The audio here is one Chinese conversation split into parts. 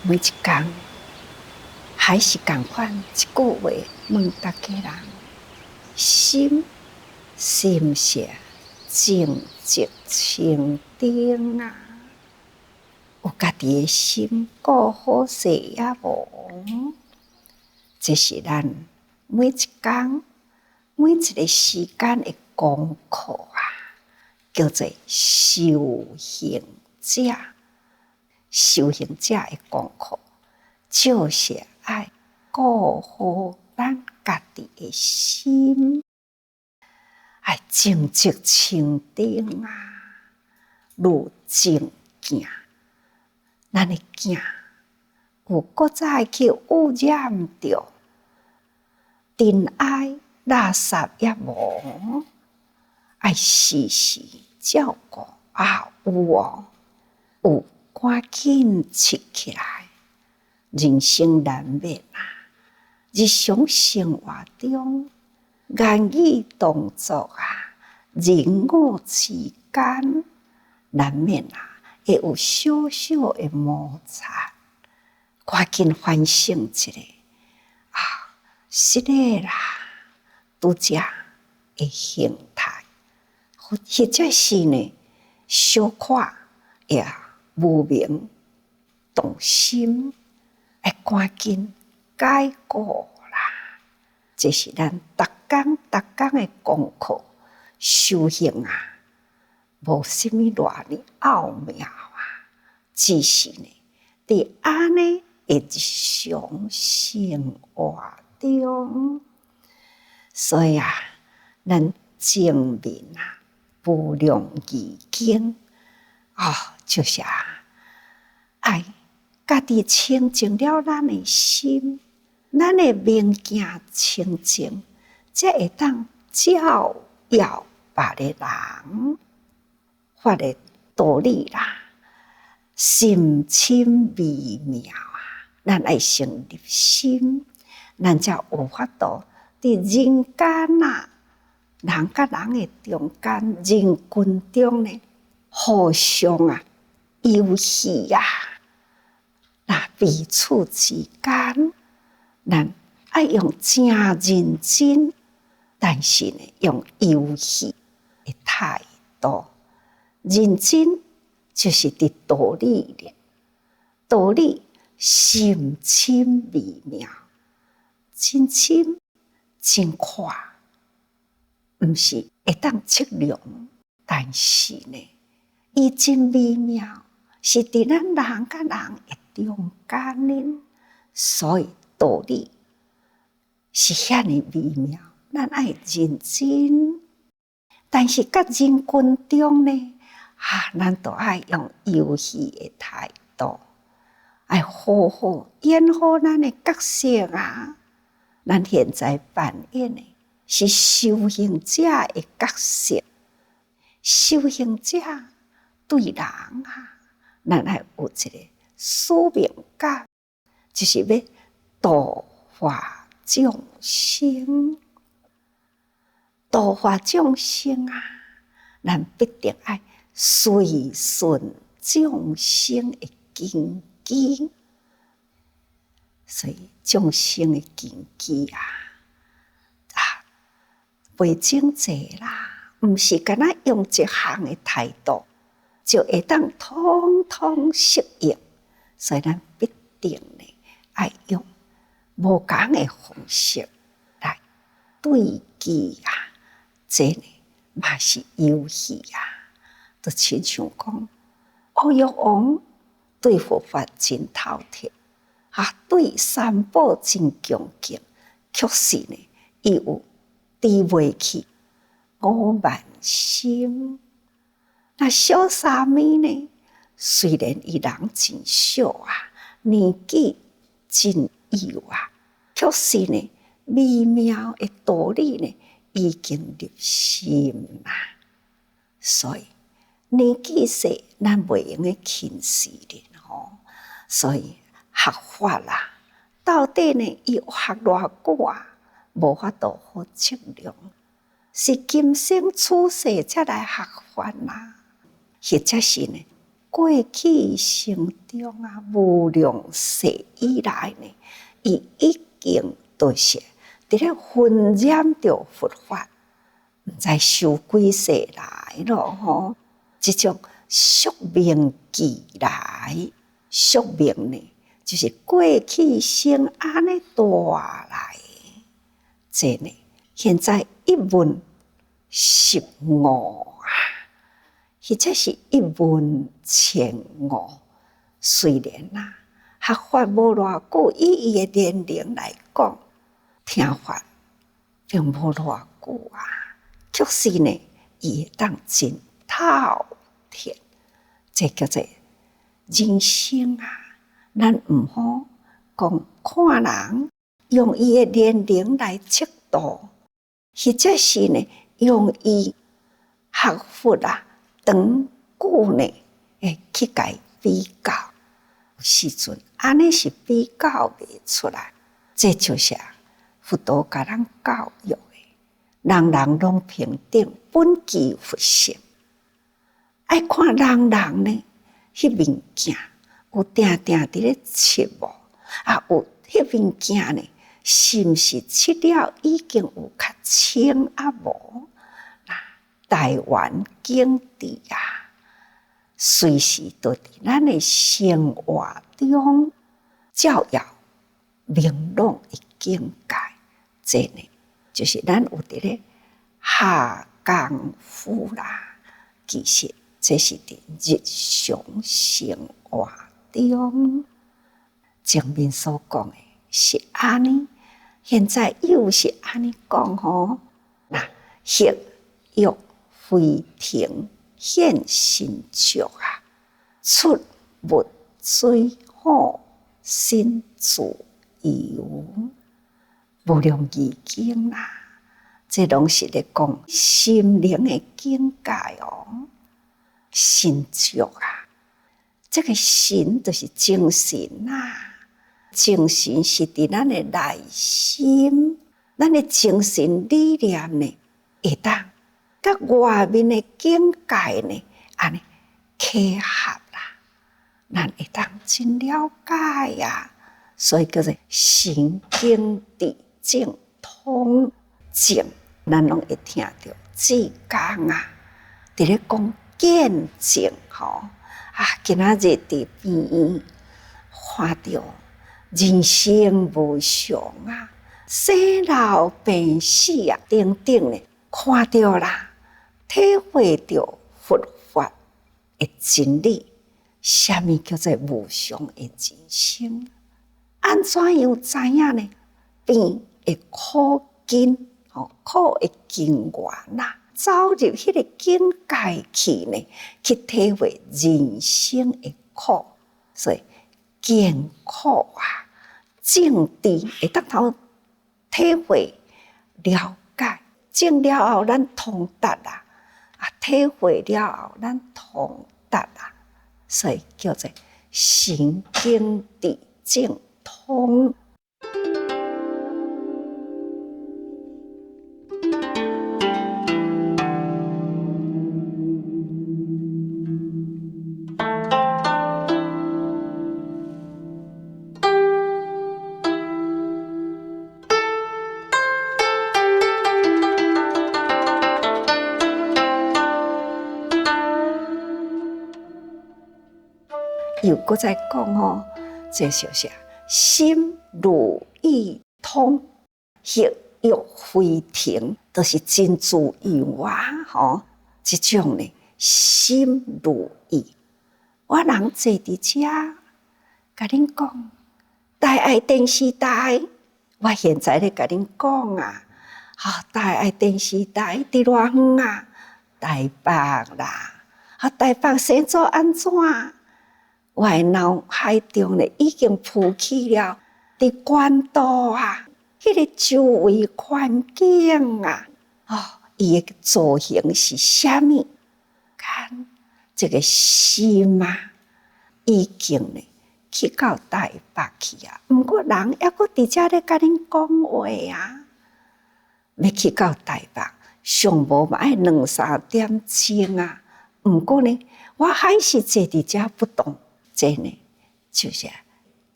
每一天还是同款一句话问大家人：心是毋是静寂清定啊？有家己的心顾好势也无？这是咱每一天每一个时间的功课啊，叫做修行者。修行者的功课，就是爱顾好咱家己的心，爱静寂清定啊，如静行。咱的行有搁再去污染着尘埃垃圾也无，爱时时照顾啊，有赶紧拾起来。人生难免啊，日常生活中言语动作啊，人我之间难免啊，会有小小的摩擦。赶紧反省一下啊，是的啦，拄则的形态，或者是呢，小可也无明动心，要赶紧改过啦。这是咱逐工的功课修行啊，无什么偌呢奥妙啊，只是呢，伫安尼的日常生活中，所以啊，咱正面啊，不良易经就是爱家己清净了咱的心，咱的明镜清净，才会当照耀别个人，发的道理啦，深深微妙啊！咱爱先入心，咱才有法度伫人间啊，人甲人的中间，人群中呢，互相啊游戏啊，那彼此之间，咱爱用真认真，但是呢，用游戏的态度。认真就是伫道理里，道理深深微妙，真深真快，毋是会当测量，但是呢，伊真微妙，是伫咱人甲人的中间呢，所以道理是遐尼微妙，咱爱认真，但是甲人群中呢，咱都爱用游戏的态度，爱好好演好咱的角色啊。咱现在扮演的是修行者的角色，修行者对人啊，咱爱有一个使命感，就是要度化众生，度化众生啊，咱必定爱随顺众生的根基，所以众生的根基袂整齐啦，毋是干那用一项的态度就会当统统适应，所以咱必定呢爱用无同的方式来对治啊，这呢嘛是游戏啊。就亲像讲，阿育王对佛法真透彻，对三宝真恭敬，却是呢，伊有治袂起我慢心。那小沙弥呢？虽然伊人真小啊，年纪真幼啊，却是呢，微妙的道理呢，已经入心啦。所以年纪小，咱袂用去轻视人所以学法啦，到底呢，伊学偌久啊，无法度好测量，是今生出世才来学法啦，或者是呢，过去生中啊，无量世以来呢，伊已经都是伫咧熏染着佛法，毋知受几世来咯吼。即种宿命记来，宿命呢，就是过去生安尼带来，这呢，现在一问15啊，或者是一问1500。虽然啊，学法无偌久，以伊的年龄来讲，听法并无偌久啊。确实呢，伊会当真透彻，这叫做人生啊。咱毋好讲看人用伊的年龄来测度，或者是呢用伊学佛啊长久呢，去甲伊比较。有时阵安尼是比较袂出来，这就是佛陀甲咱教育的，人人拢平等，本具佛性。爱看人人呢，迄物件有定定伫咧切无，啊有迄物件呢，是毋是切了已经有较清啊无？台湾经济啊，随时都伫咱的生活中照耀明朗的境界，这呢就是咱有伫咧下功夫啦。其实这是伫日常生活中前面所讲的是安尼，现在又是安尼讲吼。血欲飞腾现心足啊，出没水火心自由，无量义经啦，这拢是咧讲心灵的境界哦。心足啊，这个心就是精神啊，精神是伫咱的内心，咱的精神理念呢，会当甲外面的境界呢，安尼契合啦，咱会当真了解呀。所以叫做神经地正通正，咱拢会听到志工啊，伫咧讲见证吼啊，今仔日伫边看到人生无常啊，生老病死啊，等等呢，看到啦。体会到佛法的真理，什么叫做无常的人生？安怎样知影呢？病的苦根，苦的根源啦，走入迄个境界去呢，去体会人生的苦，所以艰苦啊，正知会当头体会了解，正了后咱通达啦。体会了后，咱通达啦，所以叫做神经地正通。又搁再讲吼，这就是心如意通，血欲飞腾，都是真自由啊！吼，这种呢，心如意。我人坐伫遮，甲恁讲，大爱电视台，我现在咧甲恁讲啊，大爱电视台伫偌远啊，台北啦，台北生做安怎？我的脑海中呢，已經浮起了伫關島啊，迄個周圍環境啊，伊的造型是啥物？看這個心啊，已經呢去到台北去啊，毋過人抑閣佇遮咧甲恁講話啊，要去到台北，上無嘛愛2-3點鐘啊，不过呢，我还是坐伫遮不动。这呢，就是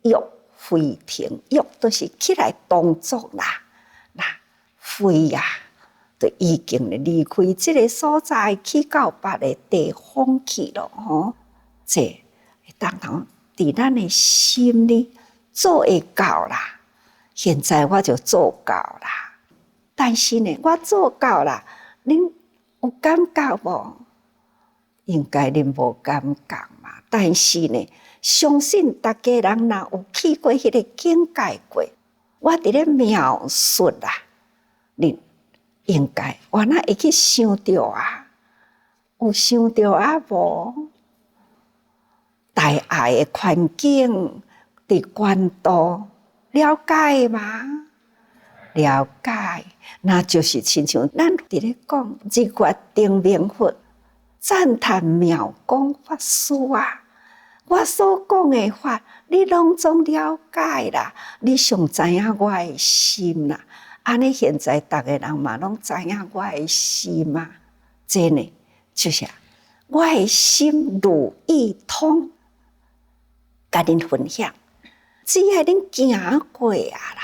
欲飞停，欲都是起来动作啦，那飞啊，就已经离开这个所在，去到别个地方去了吼。这当然伫咱的心里做会到啦。现在我就做到啦，但是呢，我做到啦，恁有感觉无？应该恁无感觉嘛。但是呢，相信大家人若有去过迄个境界过，我伫咧描述啦，恁应该我哪会去想到啊？有想到啊无？大爱的环境伫关岛了解吗？了解，那就是亲像咱伫咧讲日月定明佛赞叹妙光法师啊，我所讲的法，你拢总了解啦，你上知影我的心啦。安尼现在逐个人嘛拢知影我的心嘛，这呢就是我的心如意通，甲恁分享。只要恁行过啊啦，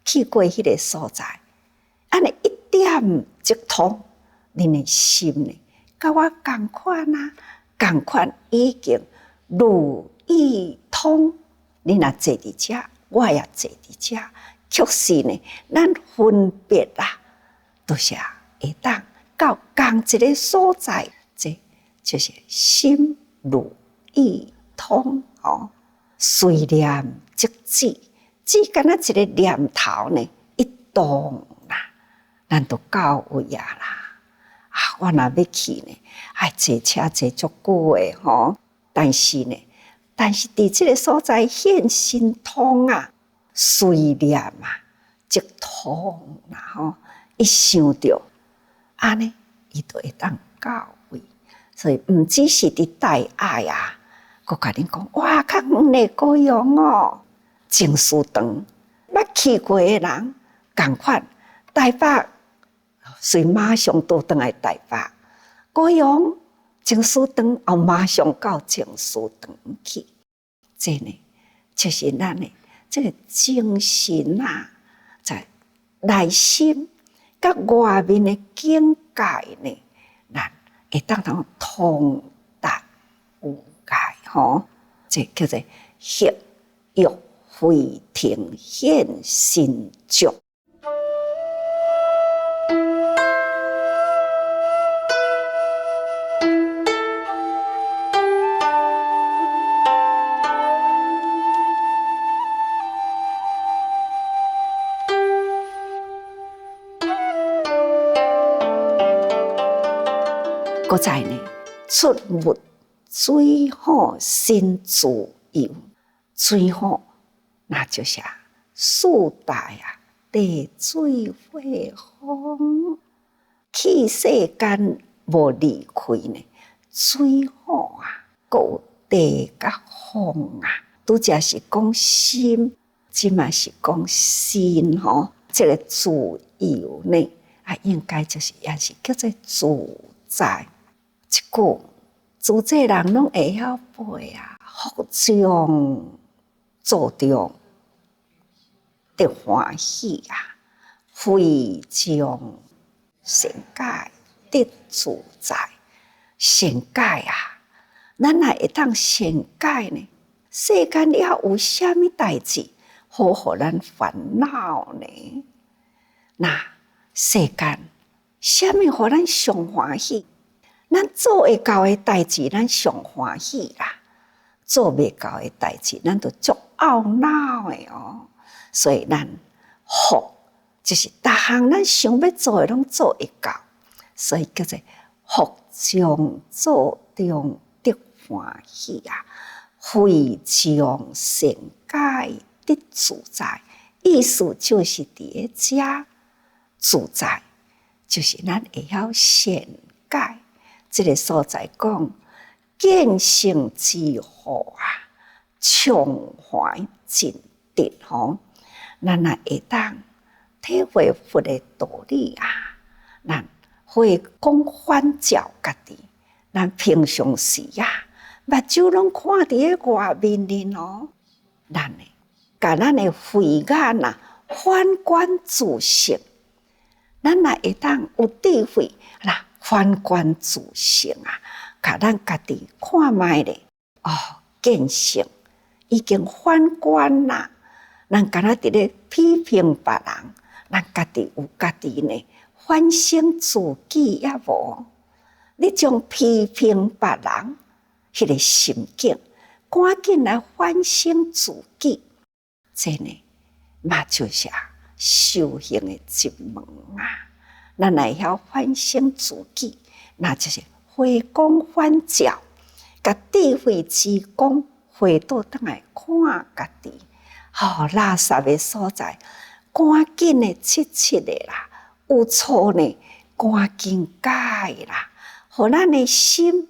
去过迄个所在，安尼一点即通，恁的心呢，甲我共款啊，共款已经如意通。你若坐伫遮，我也坐伫遮，确实呢，咱分别啦，都是会当到同一个所在，这就是心如意通哦。随念即止，只干那一个念头呢，一动啦，咱就到位啊啦。我若要去呢，坐车坐足久的吼。但是伫即个所在现心通啊，随念啊，即通啦吼。一想到安尼，伊就会当到位。所以毋只是伫大爱啊。我甲恁讲，哇，较远的高雄哦，情绪长，捌去过的人，共款台北，随马上倒转来台北，高雄情绪长，后马上到情绪长去。这呢，就是咱的这个精神啊，在内心甲外面的境界呢，咱会当通达有界吼，这叫做血欲飞停现心足。搁再呢，出没水好心自由，水好那就是四大啊，地水火风，去世间无离开呢。水好啊，有地甲风啊，拄则是讲心，即嘛是讲心吼。这个自由呢，应该就是也是叫做自在。一句自在人拢会晓背啊，福中作中得欢喜啊，非中善解得自在。善解啊，咱若会当善解呢？世间了有啥物代志好互咱烦恼呢？那世间啥物互咱上欢喜？咱做会到的代志，咱上欢喜啦；做袂到的代志，咱就足懊恼的哦。所以咱福就是逐项咱想要做的拢做会到，所以叫做福中作中得欢喜啊，非中善解得自在。意思就是伫咧遮自在，就是咱会晓善解。这个所在讲见性之后啊，畅怀尽得吼。咱若会当体会佛的道理啊，咱会讲反照家己，咱平常时啊，目睭拢看伫个外面哩喏，咱呢，甲咱的慧眼啊，反观自性，咱若会当有智慧啦，反观自性啊，甲咱家己看卖咧，哦，见性已经反观啦。咱敢若伫咧批评别人，咱家己有家己呢反省自己也无。你将批评别人迄个心境，赶紧来反省自己，这呢嘛就是修行的一门啊。咱来晓反省自己，那就是回光返照，甲智慧之光回倒转来看家己。垃圾的所在，赶紧的切的啦，有错呢，赶紧改啦，互咱的心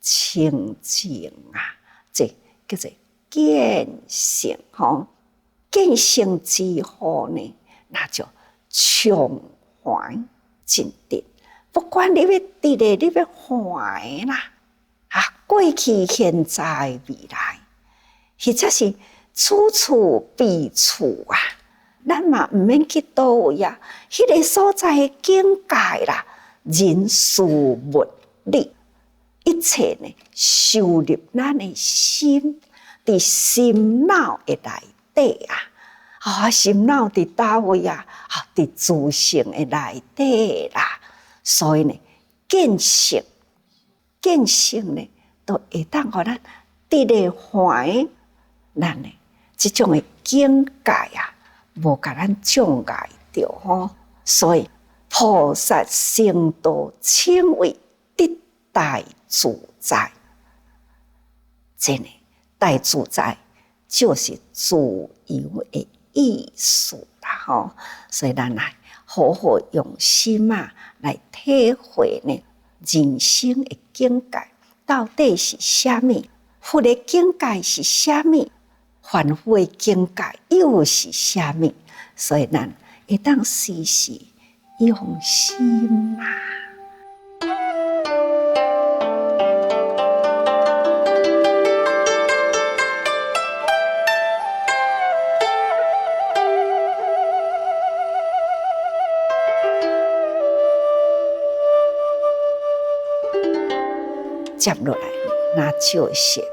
清净啊，这叫做见性吼。见性之后呢，那就从怀进定。不管你要直的，你要怀啦，过去、现在、未来，或者是处处必处啊，咱嘛毋免去倒位啊。迄个所在的境界啦，人事物理，一切呢，收入咱的心，伫心脑的内底啊。心脑伫倒位啊？伫自性的内底啦。所以呢，见性呢，都会当互咱直的怀咱呢。这种的境界啊，无甲咱障碍着吼，所以菩萨成道称为得大自在。真的，大自在就是自由的意思啦吼。所以咱来好好用心来体会呢，人生的境界到底是啥物？佛的境界是啥物？凡夫的境界又是啥物？所以咱会当时时用心接落来，那就是《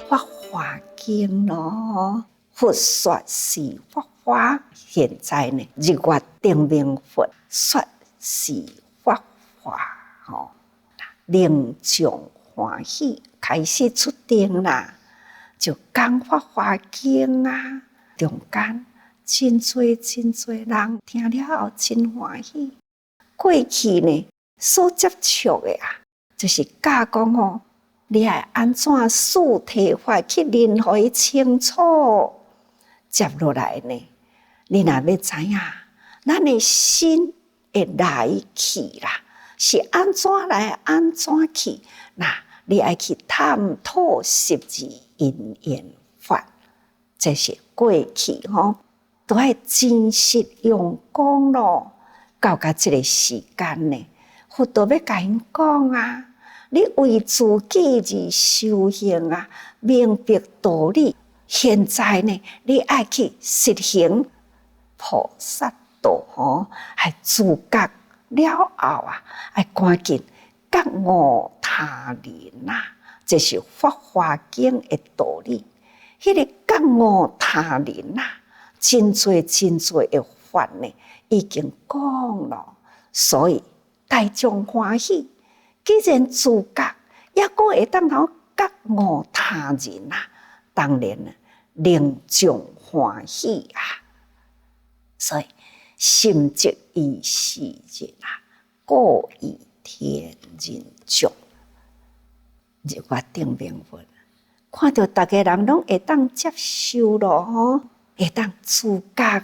法华经》咯。佛说是法华，现在呢，日月定明佛说是法华吼，令众欢喜，开始出定啦，就讲《法华经》啊，中间真多人听了后真欢喜。过去呢，所接触的就是教讲吼，你爱安怎四谛法去领会清楚。接落来呢，你若要知影，咱的心会来去啦，是安怎来安怎去？那你爱去探讨十字因缘法，这是过去吼，都爱真实用功咯。到甲这个时间呢，佛都要甲因讲啊，你为自己而修行啊，明白道理。现在呢，你爱去实行菩萨道吼，还自觉了后爱赶紧觉悟他人这是《法华经》的道理。迄个觉悟他人真多的法呢，已经讲了，所以大众欢喜。既然自觉，也阁会当头觉悟他人当然令众欢喜所以心即以是人故以天人众。日月定明佛看到大家人拢会当接受咯吼，会当自觉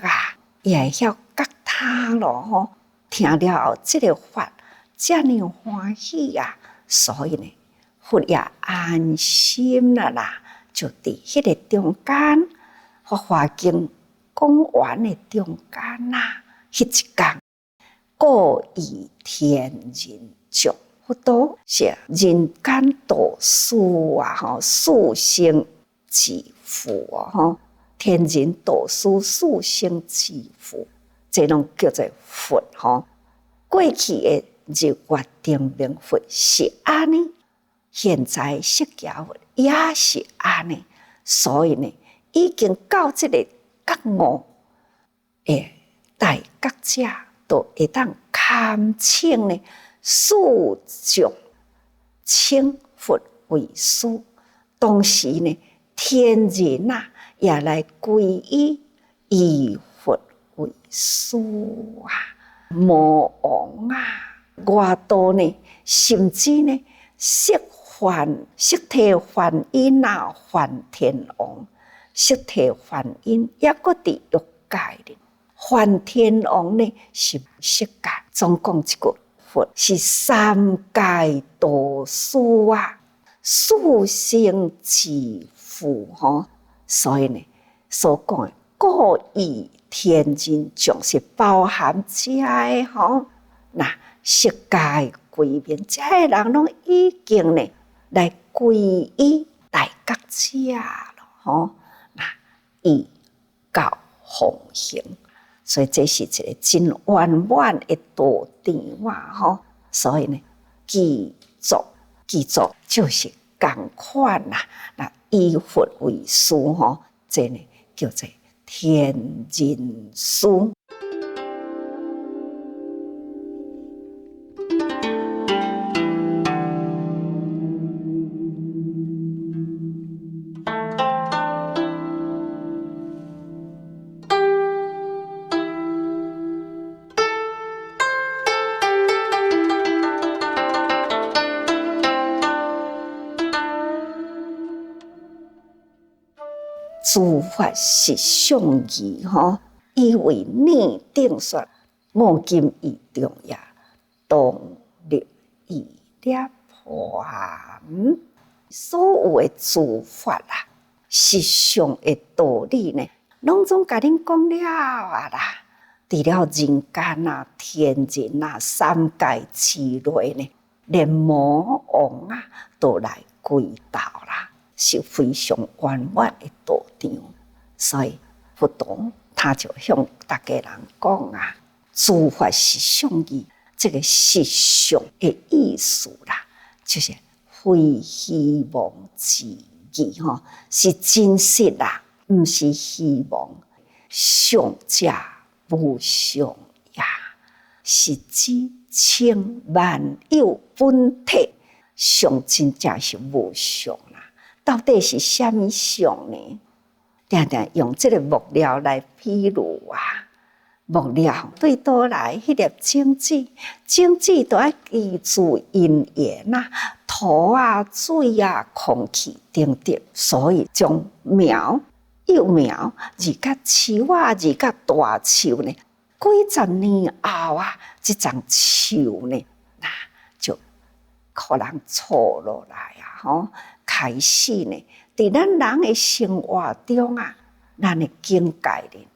也会晓觉他咯吼。听了后，这个法这样欢喜所以呢，佛也安心啦。就伫迄个中间，《法华经》讲完的中间迄一天，故以天人众，佛陀是人间导师啊，四圣之父啊，天人导师四圣之父，这拢叫做佛哈。过去的日月定明佛是安尼，现在释迦佛也是安尼，所以呢，已经到这个觉悟的大觉者，都会当堪称呢，四众称佛为师，同时呢，天人啊也来皈依以佛为师啊，魔王啊，外道呢，甚至呢，色体梵音啊，梵天王，色体梵音也搁伫欲界呢。梵天王呢是色界，总讲一句，佛是三界导师啊，四圣之父吼。所以呢，所讲的故意天人众是包含这个吼，那色界归面，这个人拢已经呢来皈依大觉者了吼，那以教奉行。所以这是一个真圆满的道场啊！吼，所以呢，记住就是同款啦。那以佛为师吼，这呢叫做天人师。诸法实相义吼，以为逆定说，我今以中也，当立以涅槃。所有的诸法啊，实相的道理呢，拢总甲恁讲了啊啦。除了人间啊、天人啊、三界之内呢，连魔王啊都来归道啦。是非常圆满的道场，所以佛陀他就向大家人讲啊，诸法实相义，这个实相的意思啦，就是非虚妄之义哈，是真实啦，不是虚妄。相者无相也，是指称万有本体，相真正是无相啦。到底是什么相呢？常常用这个木料来比喻啊，木料对倒来迄粒种子，种子都要依住因缘啊、土啊、水啊、空气等等，所以从苗幼苗而到树啊，而到大树呢，几十年后啊，这丛树呢，那就可能错落来啊，吼。开始呢，伫咱人的生活中啊，咱的境界呢，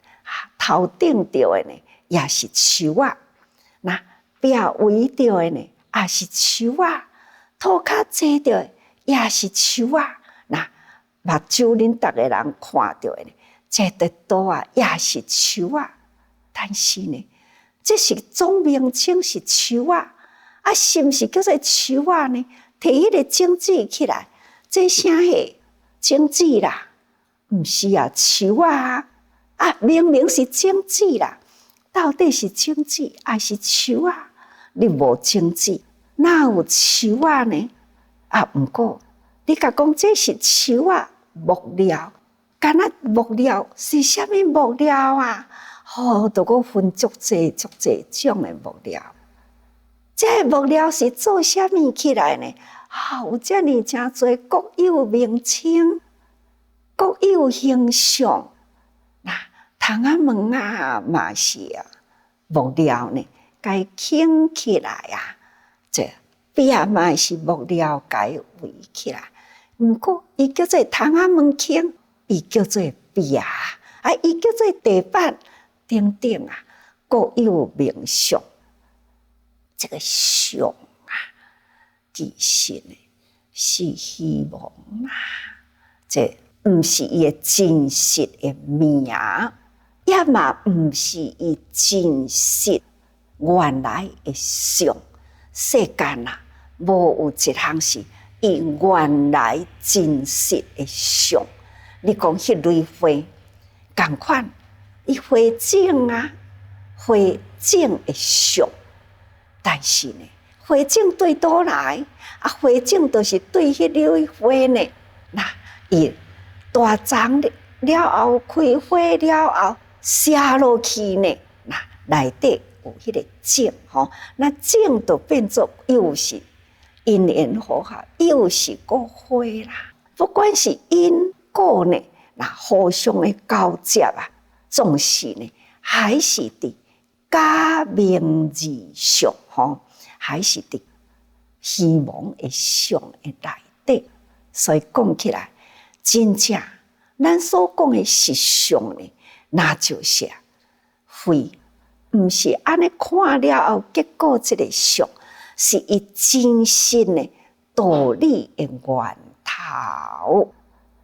头顶着的呢，也是树啊；那壁围着的呢，也是树啊；涂骹坐着的也是树啊；那目睭恁逐个人看到的呢，这得多啊，也是树啊。但是呢，这是总名称是树啊，啊，是毋是叫做树啊呢？摕迄个种子起来。这啥个种子啦？毋是啊，树啊！啊，明明是种子啦，到底是种子还是树啊？你无种子，哪有树啊呢？啊，毋过你甲讲这是树啊，木料，敢若木料是啥物木料啊？哦，都搁分足济种的木料。这木料是做啥物起来呢？有遮尔诚侪各有名称，各有形象。那窗仔门啊，嘛是啊，木料呢，该倾起来啊，这壁嘛是木料该围起来。毋过，伊叫做窗仔门倾，伊叫做壁啊，伊叫做地板等等啊，各有名相。这个相啊，其实呢是希望啦，这毋是伊的真实的名，也嘛毋是伊真实原来的相。世间啊，无有一项是伊原来真实的相。你讲迄类花，同款，伊花种啊，花种的相，但是呢，花种对倒来，花种就是对迄类花呢，那伊大长了后，开花了后，写落去呢，那内底有迄个种吼，那种就变作又是因缘和合，又是个花啦。不管是因果呢，那互相的交接啊，总是呢，还是伫假名字上吼，还是伫希望的相的内底。所以讲起来，真正咱所讲的实相呢，那就是非毋是安尼看了后，结果这个相是伊真实的道理的源头。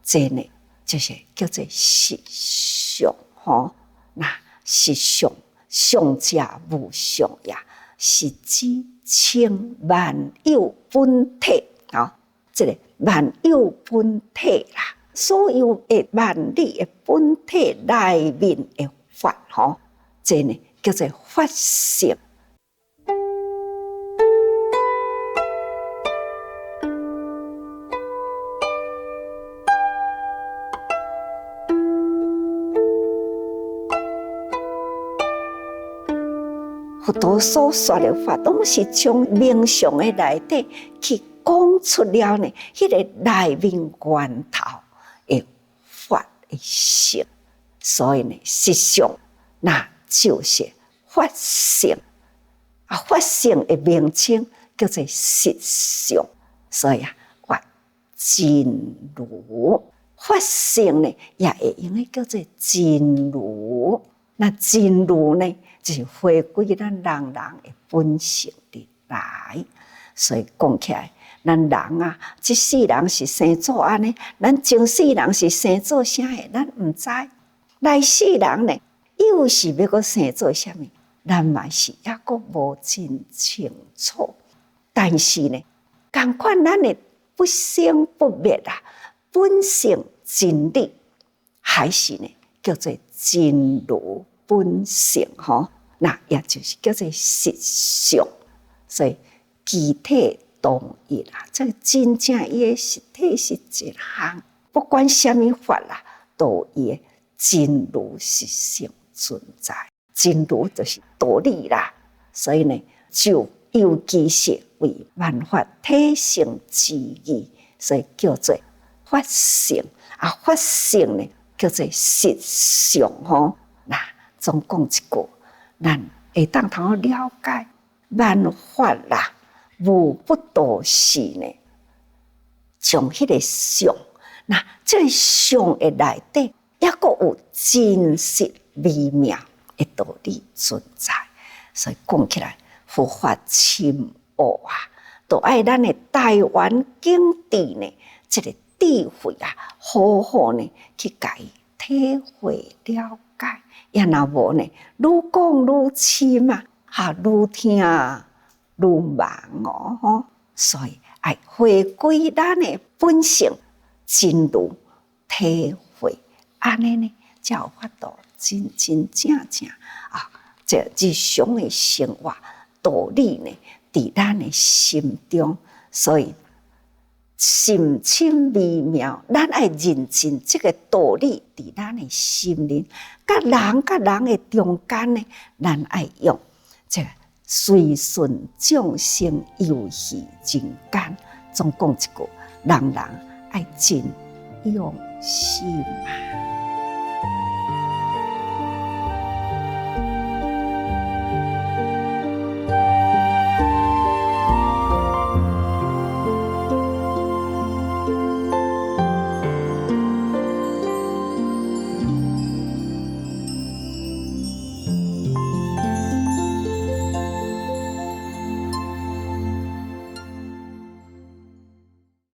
这呢，就是叫做实相吼。那实相，相者无相也，是指称万有本体啊。这个万有本体啦，所有的万理的本体内面的法吼，这呢叫做法性。佛陀所说的法，拢是从名相的内底去讲出了呢，迄个内面源头的法的性。所以呢，实相那就是法性啊，法性的名称叫做实相。所以啊，法真如，法性呢也会用来叫做真如。那真如呢，就是回归咱人人的本性里来。所以讲起来，咱人啊，这世人是生做安尼，咱前世人是生做啥的，咱毋知。来世人呢，又是要阁生做啥物，咱嘛是抑阁无真清楚。但是呢，同款咱的不生不灭啊，本性真理，还是呢叫做真如本性吼，那也就是叫做实相。所以具体同一啦，这个真正伊的实体是一项，不管什么法啦，都有伊的真如实性存在。真如就是道理啦，所以呢，就尤其是为万法体性之义，所以叫做法性啊。法性呢叫做实相吼。那总讲一句，咱会当通了解万法啦，无不都是呢，从迄个相，那这个相的内底，也阁有真实微妙的道理存在。所以讲起来，佛法深奥啊，都爱咱的台湾经典呢，这个智慧啊，好好呢去甲伊体会了解。也若无呢，愈讲愈深啊，愈听愈盲哦吼。所以爱回归咱的本性，真如体会，安尼呢，才有法度真真正正啊，这日常的生活道理呢，伫咱的心中，所以深深微妙，咱爱认真这个道理伫咱的心灵，甲人的中间呢，咱爱用这个随顺众生游戏人间。总讲一句，人人爱真用心啊。